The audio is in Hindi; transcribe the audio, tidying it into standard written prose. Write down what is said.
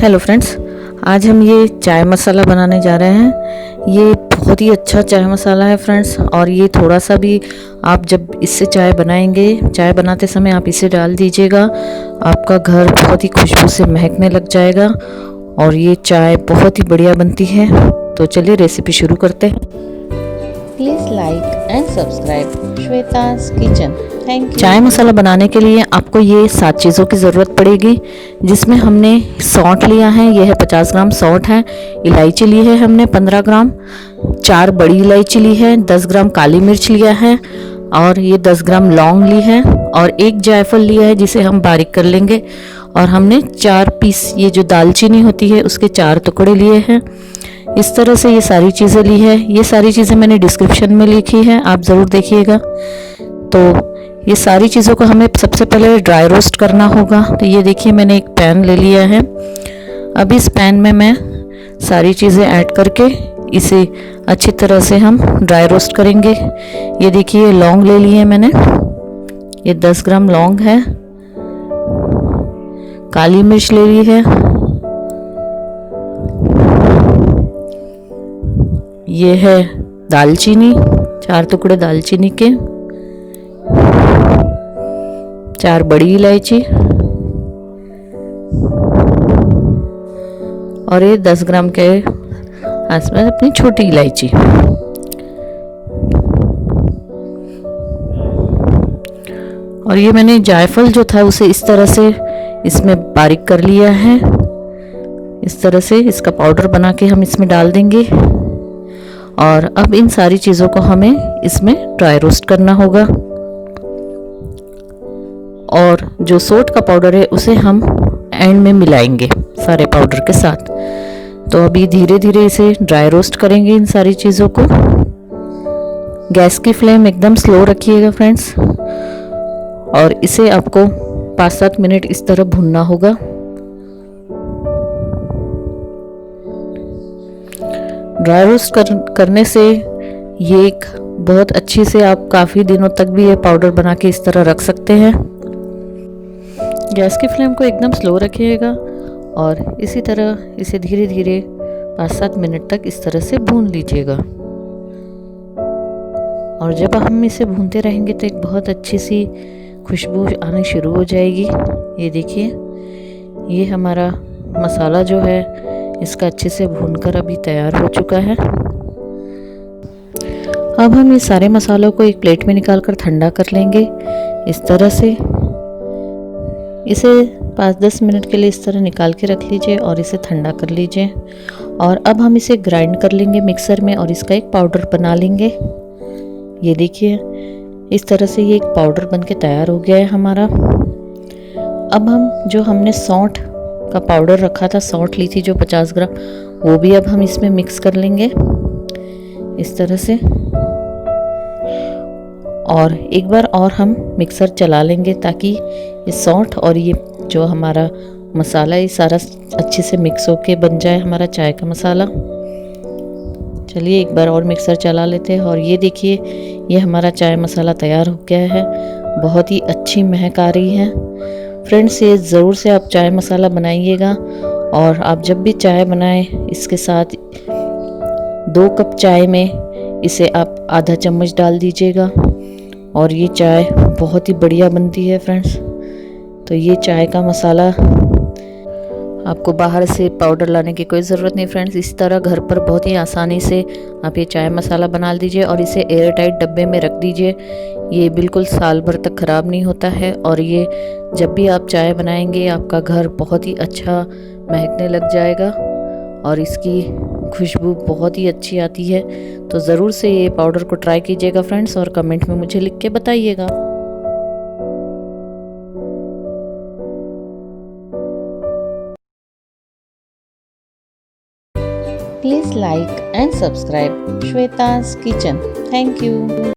हेलो फ्रेंड्स, आज हम ये चाय मसाला बनाने जा रहे हैं। ये बहुत ही अच्छा चाय मसाला है फ्रेंड्स। और ये थोड़ा सा भी आप जब इससे चाय बनाएंगे, चाय बनाते समय आप इसे डाल दीजिएगा, आपका घर बहुत ही खुशबू से महकने लग जाएगा और ये चाय बहुत ही बढ़िया बनती है। तो चलिए रेसिपी शुरू करते हैं। Please like and subscribe Shweta's kitchen. Thank you. चाय मसाला बनाने के लिए आपको ये 7 चीज़ों की ज़रूरत पड़ेगी, जिसमें हमने सौंठ लिया है, यह है 50 ग्राम सौंठ है। इलायची ली है हमने 15 ग्राम, 4 बड़ी इलायची ली है, 10 ग्राम काली मिर्च लिया है और ये 10 ग्राम लौंग ली है और एक जायफल लिया है जिसे हम बारीक कर लेंगे। और हमने 4 पीस ये जो दालचीनी होती है उसके 4 टुकड़े लिए हैं। इस तरह से ये सारी चीज़ें ली है। ये सारी चीज़ें मैंने डिस्क्रिप्शन में लिखी है, आप ज़रूर देखिएगा। तो ये सारी चीज़ों को हमें सबसे पहले ड्राई रोस्ट करना होगा। तो ये देखिए मैंने एक पैन ले लिया है। अब इस पैन में मैं सारी चीज़ें ऐड करके इसे अच्छी तरह से हम ड्राई रोस्ट करेंगे। ये देखिए लौंग ले ली है मैंने, ये 10 ग्राम लौंग है। काली मिर्च ले ली है, ये है दालचीनी, 4 टुकड़े दालचीनी के, 4 बड़ी इलायची और ये 10 ग्राम के आसपास अपनी छोटी इलायची। और ये मैंने जायफल जो था उसे इस तरह से इसमें बारीक कर लिया है। इस तरह से इसका पाउडर बना के हम इसमें डाल देंगे। और अब इन सारी चीज़ों को हमें इसमें ड्राई रोस्ट करना होगा। और जो सोट का पाउडर है उसे हम एंड में मिलाएंगे सारे पाउडर के साथ। तो अभी धीरे धीरे इसे ड्राई रोस्ट करेंगे इन सारी चीज़ों को। गैस की फ्लेम एकदम स्लो रखिएगा फ्रेंड्स। और इसे आपको 5-7 मिनट इस तरह भूनना होगा। ड्राई रोस्ट करने से ये एक बहुत अच्छी से आप काफ़ी दिनों तक भी ये पाउडर बना के इस तरह रख सकते हैं। गैस की फ्लेम को एकदम स्लो रखिएगा और इसी तरह इसे धीरे धीरे 5-7 मिनट तक इस तरह से भून लीजिएगा। और जब हम इसे भूनते रहेंगे तो एक बहुत अच्छी सी खुशबू आनी शुरू हो जाएगी। ये देखिए ये हमारा मसाला जो है इसका अच्छे से भूनकर अभी तैयार हो चुका है। अब हम ये सारे मसालों को एक प्लेट में निकाल कर ठंडा कर लेंगे इस तरह से। इसे 5-10 मिनट के लिए इस तरह निकाल के रख लीजिए और इसे ठंडा कर लीजिए। और अब हम इसे ग्राइंड कर लेंगे मिक्सर में और इसका एक पाउडर बना लेंगे। ये देखिए इस तरह से ये एक पाउडर बनके तैयार हो गया है हमारा। अब हम जो हमने सौंठ का पाउडर रखा था, सौंठ ली थी जो 50 ग्राम, वो भी अब हम इसमें मिक्स कर लेंगे इस तरह से। और एक बार और हम मिक्सर चला लेंगे ताकि ये सौंठ और ये जो हमारा मसाला ये सारा अच्छे से मिक्स होके बन जाए हमारा चाय का मसाला। चलिए एक बार और मिक्सर चला लेते हैं। और ये देखिए ये हमारा चाय मसाला तैयार हो गया है। बहुत ही अच्छी महक आ रही है फ्रेंड्स। ये ज़रूर से आप चाय मसाला बनाइएगा। और आप जब भी चाय बनाएं इसके साथ 2 कप चाय में इसे आप आधा चम्मच डाल दीजिएगा और ये चाय बहुत ही बढ़िया बनती है फ्रेंड्स। तो ये चाय का मसाला आपको बाहर से पाउडर लाने की कोई ज़रूरत नहीं फ्रेंड्स। इस तरह घर पर बहुत ही आसानी से आप ये चाय मसाला बना लीजिए और इसे एयर टाइट डब्बे में रख दीजिए। ये बिल्कुल साल भर तक ख़राब नहीं होता है। और ये जब भी आप चाय बनाएंगे आपका घर बहुत ही अच्छा महकने लग जाएगा और इसकी खुशबू बहुत ही अच्छी आती है। तो ज़रूर से ये पाउडर को ट्राई कीजिएगा फ्रेंड्स और कमेंट में मुझे लिख के बताइएगा। Please like and subscribe Shweta's kitchen. Thank you.